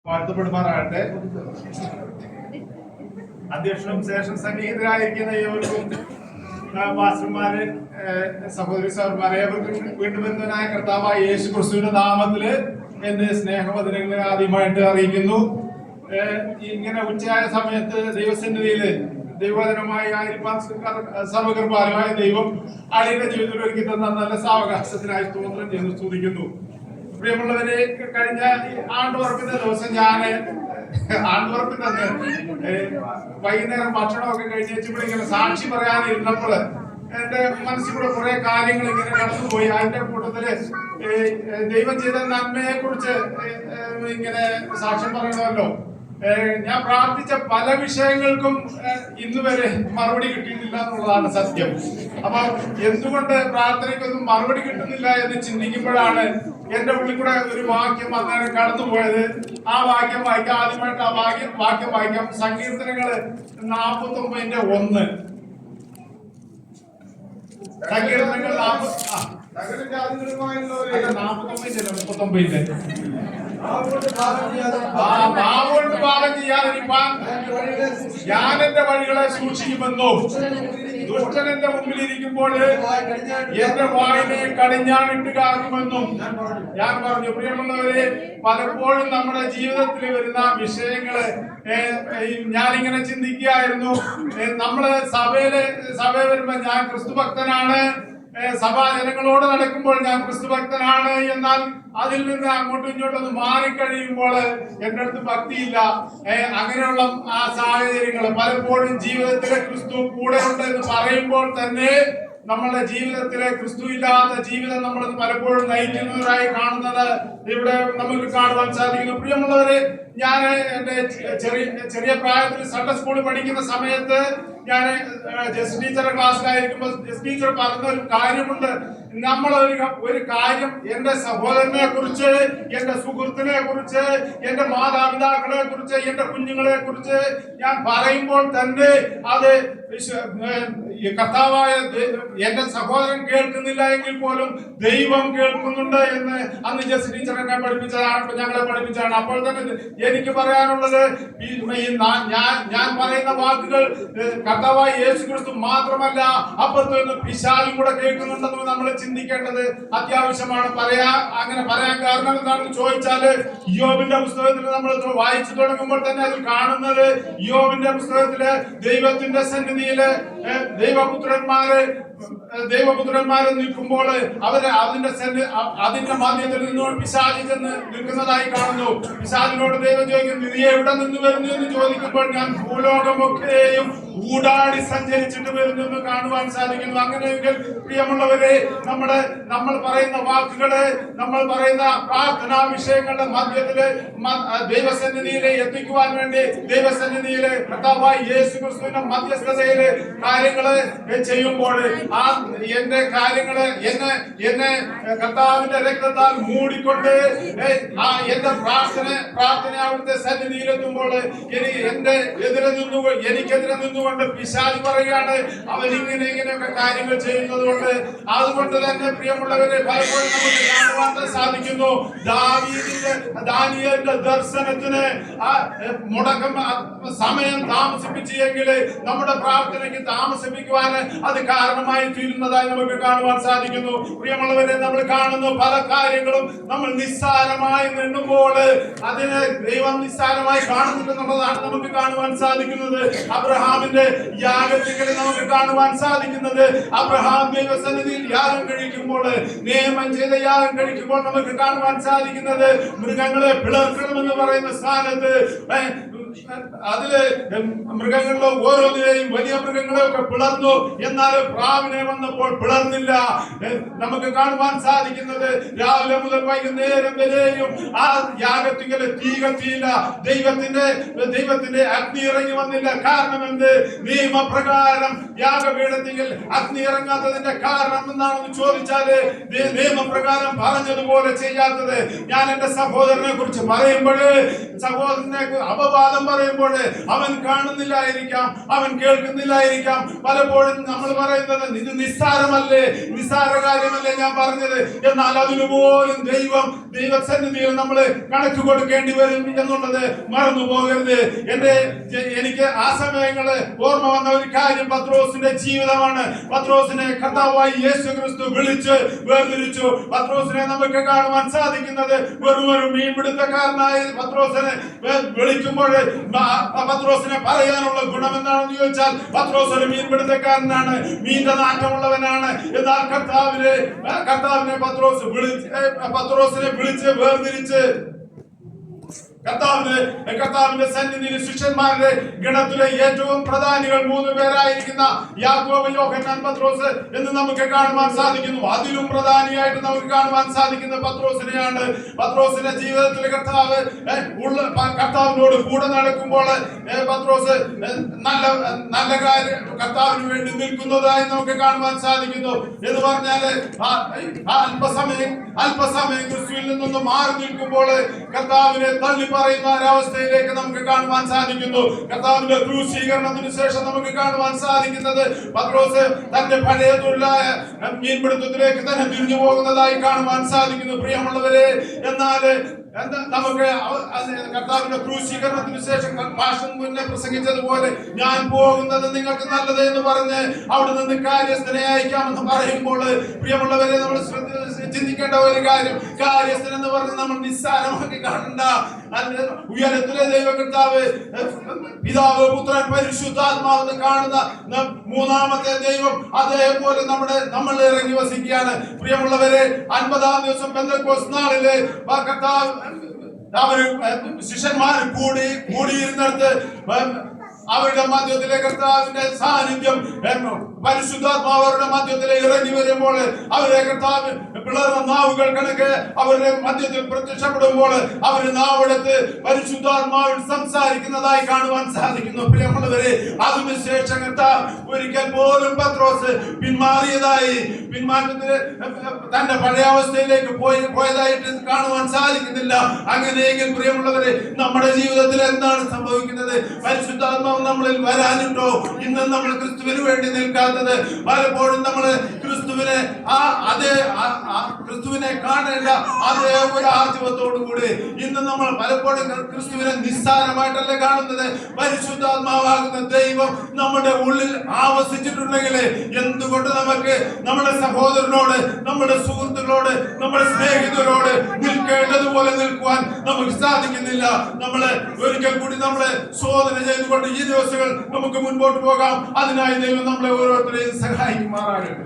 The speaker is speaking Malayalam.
വാഴ്ത്തപ്പെടുമാറാകട്ടെ. അധ്യക്ഷനും ശേഷം സന്നിഹിതരായിരിക്കുന്ന ഏവർക്കും മാസ്റ്റർമാരെ, സഹോദരി സഹോദരന്മാരെ, ഏവർക്കും വീണ്ടും വരുന്നതിനായ കർത്താവായ യേശു ക്രിസ്തുവിന്റെ നാമത്തില് എന്റെ സ്നേഹവചനങ്ങളെ ആദ്യമായിട്ട് അറിയിക്കുന്നു. ഇങ്ങനെ ഉച്ചയായ സമയത്ത് ദൈവസന്നിധിയില് ദൈവവചനമായി ആയിരിക്കാൻ സർവകൃപാലുമായ ദൈവം അടിയുടെ ജീവിതത്തിൽ ഒരുക്കി തന്ന നല്ല സാവകാശത്തിനായി സ്തോത്രം ചെയ്ത് സ്തുതിക്കുന്നു. പ്രിയമുള്ളവരെ, കഴിഞ്ഞ ആണ്ടുറപ്പിന്റെ ദിവസം ഞാൻ ആണ്ടുറപ്പിന്റെ വൈകുന്നേരം ഭക്ഷണമൊക്കെ കഴിഞ്ഞപ്പോൾ ഇങ്ങനെ സാക്ഷി പറയാനിരുന്നപ്പോൾ എന്റെ മനസ്സിൽ കൂടെ കുറെ കാര്യങ്ങൾ ഇങ്ങനെ കടന്നുപോയി. അതിന്റെ കൂട്ടത്തില് ദൈവം ചെയ്ത നന്മയെ കുറിച്ച് ഇങ്ങനെ സാക്ഷ്യം പറയണമല്ലോ. ഞാൻ പ്രാർത്ഥിച്ച പല വിഷയങ്ങൾക്കും ഇന്ന് വരെ മറുപടി കിട്ടിയിട്ടില്ല എന്നുള്ളതാണ് സത്യം. അപ്പൊ എന്തുകൊണ്ട് പ്രാർത്ഥനയ്ക്കൊന്നും മറുപടി കിട്ടുന്നില്ല എന്ന് ചിന്തിക്കുമ്പോഴാണ് എന്റെ ഉള്ളിൽ കൂടെ ഒരു വാക്യം അന്നേരം കടന്നുപോയത്. ആ വാക്യം വായിക്കാം. ആദ്യമായിട്ട് ആ വാക്യം വായിക്കാം. സങ്കീർത്തനങ്ങള് 49:1. സങ്കീർത്തനങ്ങൾ 49 നാവുകൊണ്ട് പാപം ചെയ്യാതിരിപ്പാൻ ഞാൻ എന്റെ വഴികളെ സൂക്ഷിക്കുമെന്നും ദുഷ്ടൻ എന്റെ മുമ്പിൽ ഇരിക്കുമ്പോൾ എന്റെ വായിനെ കടിഞ്ഞാണിട്ട് കാക്കുമെന്നും ഞാൻ പറഞ്ഞു. പ്രിയമുള്ളവരെ, പലപ്പോഴും നമ്മുടെ ജീവിതത്തിൽ വരുന്ന വിഷയങ്ങള് ഞാനിങ്ങനെ ചിന്തിക്കുകയായിരുന്നു. നമ്മള് സഭ വരുമ്പോ ഞാൻ ക്രിസ്തുഭക്തനാണ്, സഭാജനങ്ങളോട് നടക്കുമ്പോൾ ഞാൻ ക്രിസ്തുഭക്തനാണ്, എന്നാൽ അതിൽ നിന്ന് അങ്ങോട്ടും ഇങ്ങോട്ടൊന്ന് മാറിക്കഴിയുമ്പോൾ എന്റെ അടുത്ത് ഭക്തിയില്ല. അങ്ങനെയുള്ള ആ സാഹചര്യങ്ങൾ പലപ്പോഴും ജീവിതത്തിലെ ക്രിസ്തു കൂടെ ഉണ്ട് എന്ന് പറയുമ്പോൾ തന്നെ നമ്മളുടെ ജീവിതത്തിലെ ക്രിസ്തു ഇല്ലാത്ത ജീവിതം നമ്മൾ പലപ്പോഴും നയിക്കുന്നവരായി കാണുന്നത് ഇവിടെ നമുക്ക് കാണുവാൻ സാധിക്കുന്നു. പ്രിയമുള്ളവരെ, ഞാൻ എന്റെ ചെറിയ പ്രായത്തിൽ സൺഡേ സ്കൂളിൽ പഠിക്കുന്ന സമയത്ത് ഞാൻ ജസ്റ്റ് ടീച്ചറുടെ ക്ലാസ്സിലായിരിക്കുമ്പോൾ ജസ്റ്റ് ടീച്ചർ പറഞ്ഞ ഒരു കാര്യമുണ്ട്. നമ്മൾ ഒരു കാര്യം എന്റെ സഹോദരനെ കുറിച്ച്, എന്റെ സുഹൃത്തിനെ കുറിച്ച്, എന്റെ മാതാപിതാക്കളെ കുറിച്ച്, എന്റെ കുഞ്ഞുങ്ങളെ കുറിച്ച് ഞാൻ പറയുമ്പോൾ തന്നെ അത് കർത്താവായ എന്റെ സഹോദരൻ കേൾക്കുന്നില്ല എങ്കിൽ പോലും ദൈവം കേൾക്കുന്നുണ്ട് എന്ന് അന്ന് ജസ്റ്റ് ടീച്ചർ എന്നെ പഠിപ്പിച്ചതാണ്, ഞങ്ങളെ പഠിപ്പിച്ചതാണ്. അപ്പോൾ തന്നെ എനിക്ക് പറയാനുള്ളത്, ഞാൻ പറയുന്ന വാക്കുകൾ കർത്താവായ യേശു ക്രിസ്തു മാത്രമല്ല, അപ്പുറത്ത് നിന്ന് പിശാചും കൂടെ കേൾക്കുന്നുണ്ടെന്ന് നമ്മൾ ചിന്തിക്കേണ്ടത് അത്യാവശ്യമാണ്. അങ്ങനെ പറയാൻ കാരണം എന്താണെന്ന് ചോദിച്ചാല്, യോബിന്റെ പുസ്തകത്തിൽ നമ്മൾ വായിച്ചു തുടങ്ങുമ്പോൾ തന്നെ അതിൽ കാണുന്നത്, യോബിന്റെ പുസ്തകത്തില് ദൈവത്തിന്റെ സന്നിധിയില് ദൈവപുത്രന്മാരെ നിൽക്കുമ്പോൾ അവര് അതിന്റെ മധ്യത്തിൽ നിന്നുകൊണ്ട് പിശാചി ചെന്ന് നിൽക്കുന്നതായി കാണുന്നു. പിശാചിനോട് ദൈവം ചോദിക്കുന്നു, നീ എവിടെ നിന്ന് വരുന്നു എന്ന് ചോദിക്കുമ്പോൾ ഞാൻ ഭൂലോകമൊക്കെയും ഊടാടി സഞ്ചരിച്ചിട്ട് വരുന്നു എന്ന് കാണുവാൻ സാധിക്കുന്നു. അങ്ങനെയെങ്കിൽ പ്രിയമുള്ളവരെ, നമ്മൾ പറയുന്ന വാക്കുകള്, നമ്മൾ പറയുന്ന പ്രാർത്ഥനാ വിഷയങ്ങളുടെ മധ്യത്തില് ദൈവസന്നിധിയിലെ എത്തിക്കുവാൻ വേണ്ടി ദൈവസന്നിധിയിലെ കർത്താവായ യേശു ക്രിസ്തുവിന്റെ മധ്യസ്ഥതയില് കാര്യങ്ങള് ചെയ്യുമ്പോൾ എന്റെ കാര്യങ്ങള് എന്നെ കർത്താവിന്റെ രക്തത്താൽ മൂടിക്കൊണ്ട് എന്റെ പ്രാർത്ഥന അവിടുത്തെ സന്നിധിയിലെത്തുമ്പോൾ എനിക്കെതിരെ നിന്നുകൊണ്ട് പിശാച് പറയുകയാണ്, അവൻ ഇങ്ങനെയൊക്കെ കാര്യങ്ങൾ ചെയ്യുന്നത് കൊണ്ട്. അതുകൊണ്ട് തന്നെ പ്രിയമുള്ളവരെ, പലപ്പോഴും നമുക്ക് കാണുവാൻ സാധിക്കുന്നു, ദാനിയേലിന്റെ ദർശനത്തിന് മുടക്കം സമയം താമസിപ്പിച്ചെങ്കിൽ നമ്മുടെ പ്രാർത്ഥനയ്ക്ക് താമസിപ്പിക്കുവാൻ അത് കാരണമായി തീരുന്നതായി നമുക്ക് കാണുവാൻ സാധിക്കുന്നു. പ്രിയമുള്ളവരെ, നമ്മൾ കാണുന്ന പല കാര്യങ്ങളും നമ്മൾ നിസ്സാരമായി നിന്നുമ്പോൾ അതിനെ ദൈവം നിസ്സാരമായി കാണുന്നില്ലെന്നുള്ളതാണ് നമുക്ക് കാണുവാൻ സാധിക്കുന്നത്. അബ്രഹാമിന്റെ യാഗത്തിൽ നമുക്ക് കാണുവാൻ സാധിക്കുന്നത്, അബ്രഹാം ദൈവസന്നിധിയിൽ യാഗം കഴിക്കുമ്പോൾ, നിയമം ചെയ്ത യാഗം കഴിക്കുമ്പോൾ നമുക്ക് കാണുവാൻ സാധിക്കുന്നത്, മൃഗങ്ങളെ പിളർക്കണമെന്ന് പറയുന്ന സ്ഥാനത്ത് അതില് മൃഗങ്ങളിലെ ഓരോന്നിനെയും വലിയ മൃഗങ്ങളെയൊക്കെ പിളർന്നു, എന്നാൽ പ്രാവിനെ വന്നപ്പോൾ പിളർന്നില്ല. നമുക്ക് കാണുവാൻ സാധിക്കുന്നത്, രാവിലെ മുതൽ വൈകുന്നേരം വരെയും ആ യാഗത്തിങ്കല് തീ കത്തിയില്ല, ദൈവത്തിന്റെ അഗ്നി ഇറങ്ങി വന്നില്ല. കാരണം എന്ത്? നിയമപ്രകാരം യാഗപീഠത്തിൽ അഗ്നി ഇറങ്ങാത്തതിന്റെ കാരണം എന്താണെന്ന് ചോദിച്ചാല്, നിയമപ്രകാരം പറഞ്ഞതുപോലെ ചെയ്യാത്തത്. ഞാൻ എന്റെ സഹോദരനെ കുറിച്ച് പറയുമ്പോൾ സഹോദരനെ അപവാദം നാം പറയുമ്പോൾ അവൻ കാണുന്നില്ലായിരിക്കാം, അവൻ കേൾക്കുന്നില്ലായിരിക്കാം. പലപ്പോഴും നമ്മൾ പറയുന്നത് ഇത് നിസ്സാരമല്ലേ, നിസ്സാര കാര്യമല്ലേ ഞാൻ പറഞ്ഞത്. എന്നാൽ അതിനുപോലും ദൈവസന്നിധിയിൽ നമ്മൾ കണക്ക് കൊടുക്കേണ്ടി വരും എന്നുള്ളത് മറന്നു പോകരുത്. എനിക്ക് ആ സമയങ്ങള് ഓർമ്മ വന്ന ഒരു കാര്യം പത്രോസിന്റെ ജീവിതമാണ്. പത്രോസിനെ കർത്താവായി യേശു ക്രിസ്തു വിളിച്ച് വേർതിരിച്ചു. പത്രോസിനെ നമുക്ക് കാണുവാൻ സാധിക്കുന്നത് വെറും ഒരു മീൻപിടുത്തക്കാരനായ പത്രോസിനെ വിളിക്കുമ്പോൾ പത്രോസിനെ പറയാനുള്ള ഗുണം എന്താണെന്ന് ചോദിച്ചാൽ പത്രോസ് ഒരു മീൻപിടുത്തക്കാരനാണ്, മീന്റെ നാറ്റമുള്ളവനാണ്. എന്നാൽ കർത്താവിനെ പത്രോസിനെ വിളിച്ച് വേർതിരിച്ച് കർത്താവിന്റെ സന്നിധിയിൽ ശിഷ്യന്മാരുടെ ഗണത്തിലെ ഏറ്റവും പ്രധാനികൾ 3 പേരായിരിക്കുന്ന യാക്കോബ്, യോഹന്നാൻ, പത്രോസ് എന്ന് നമുക്ക് കാണുവാൻ സാധിക്കുന്നു. അതിലും പ്രധാനിയായിട്ട് നമുക്ക് കാണുവാൻ സാധിക്കുന്ന പത്രോസിനെയാണ്. പത്രോസിന്റെ ജീവിതത്തിൽ കർത്താവിനോട് കൂടെ നടക്കുമ്പോൾ പത്രോസ് നല്ല കാര്യം കർത്താവിന് വേണ്ടി നിൽക്കുന്നതായി നമുക്ക് കാണുവാൻ സാധിക്കുന്നു. എന്ന് പറഞ്ഞാല് അല്പസമയം ക്രിസ്തുവിൽ നിന്നൊന്ന് മാറി നിൽക്കുമ്പോൾ കർത്താവിനെ തള്ളി പറയുന്ന ഒരവസ്ഥയിലേക്ക് നമുക്ക് കാണുവാൻ സാധിക്കുന്നു. കർത്താവിന്റെ ക്രൂശീകരണത്തിന് ശേഷം നമുക്ക് കാണുവാൻ സാധിക്കുന്നത് പത്രോസ് തന്റെ പഴയ തൊഴിലായ മീൻപിടുത്തത്തിലേക്ക് തന്നെ തിരിഞ്ഞു പോകുന്നതായി കാണുവാൻ സാധിക്കുന്നു. പ്രിയമുള്ളവരെ, എന്നാൽ നമുക്ക് കർത്താവിന്റെ ക്രൂശീകരണത്തിന് ശേഷം ഭാഷൺ മുന്നേ പ്രസംഗിച്ചതുപോലെ ഞാൻ പോകുന്നത് നിങ്ങൾക്ക് നല്ലത് എന്ന് പറഞ്ഞ് അവിടെ നിന്ന് കാര്യസ്ഥനെ അയക്കാമെന്ന് പറയുമ്പോൾ പ്രിയമുള്ളവരെ, നമ്മൾ ചിന്തിക്കേണ്ട ഒരു കാര്യസ്ഥൻ എന്ന് പറഞ്ഞ് നമ്മൾ നിസ്സാരമാക്കി കാണണ്ട. ഉയരത്തിലെ ദൈവകർത്താവ് പിതാവ്, പുത്രൻ, പരിശുദ്ധാത്മാവെന്ന് കാണുന്ന 3ാമത്തെ ദൈവം അതേപോലെ നമ്മൾ ഇറങ്ങി വസിക്കുകയാണ്. പ്രിയമുള്ളവരെ, 50-ാം ദിവസം പെന്തക്കോസ്ത് നാളിലെ കർത്താവ് അവര് ശിഷ്യന്മാർ കൂടിയിരുന്നിടത്ത് അവരുടെ മധ്യത്തിലെ കർത്താവിന്റെ സാന്നിധ്യം പരിശുദ്ധാത്മാവ് അവരുടെ മധ്യത്തിലെ ഇറങ്ങി വരുമ്പോൾ അവരെ കർത്താവ് പിളർന്ന നാവുകൾ കണക്ക് അവരുടെ മധ്യത്തിൽ പ്രത്യക്ഷപ്പെടുമ്പോൾ അവര് നാവെടുത്ത് പരിശുദ്ധാത്മാവിൽ സംസാരിക്കുന്നതായി കാണുവാൻ സാധിക്കുന്നു. പ്രിയമുള്ളവരെ, അതിനുശേഷം കർത്താവ് ഒരിക്കൽ പോലും പത്രോസ് പിന്മാറ്റത്തിന് തന്റെ പഴയ അവസ്ഥയിലേക്ക് പോയതായിട്ട് കാണുവാൻ സാധിക്കുന്നില്ല. അങ്ങനെയെങ്കിൽ പ്രിയമുള്ളവരെ, നമ്മുടെ ജീവിതത്തിൽ എന്താണ് സംഭവിക്കുന്നത്? പരിശുദ്ധാത്മാവ് നമ്മളിൽ വരാനിട്ടോ? ഇന്ന് നമ്മൾ ക്രിസ്തുവിന് വേണ്ടി നിൽക്കാത്തത് പലപ്പോഴും നമ്മൾ ക്രിസ്തുവിനെ കാണേണ്ട അതേ ഒരു ആർജവത്തോടു കൂടി ഇന്ന് നമ്മൾ പലപ്പോഴും ക്രിസ്തുവിനെ നിസ്സാരമായിട്ടല്ല കാണുന്നത്. പരിശുദ്ധാത്മാവാകുന്ന ദൈവം നമ്മുടെ ഉള്ളിൽ ആവസിച്ചിട്ടുണ്ടെങ്കിൽ എന്തുകൊണ്ട് നമുക്ക് നമ്മുടെ സഹോദരനോട്, നമ്മുടെ സുഹൃത്തുക്കളോട്, നമ്മുടെ സ്നേഹിതരോട് നിൽക്കേണ്ടതുപോലെ നിൽക്കുവാൻ നമുക്ക് സാധിക്കുന്നില്ല? നമ്മളെ ഒരിക്കൽ കൂടി നമ്മളെ ശോധന ചെയ്തുകൊണ്ട് ഈ ദിവസങ്ങൾ നമുക്ക് മുൻപോട്ട് പോകാം. അതിനായി ദൈവം നമ്മളെ ഓരോരുത്തരെയും സഹായിക്കുമാറാകട്ടെ.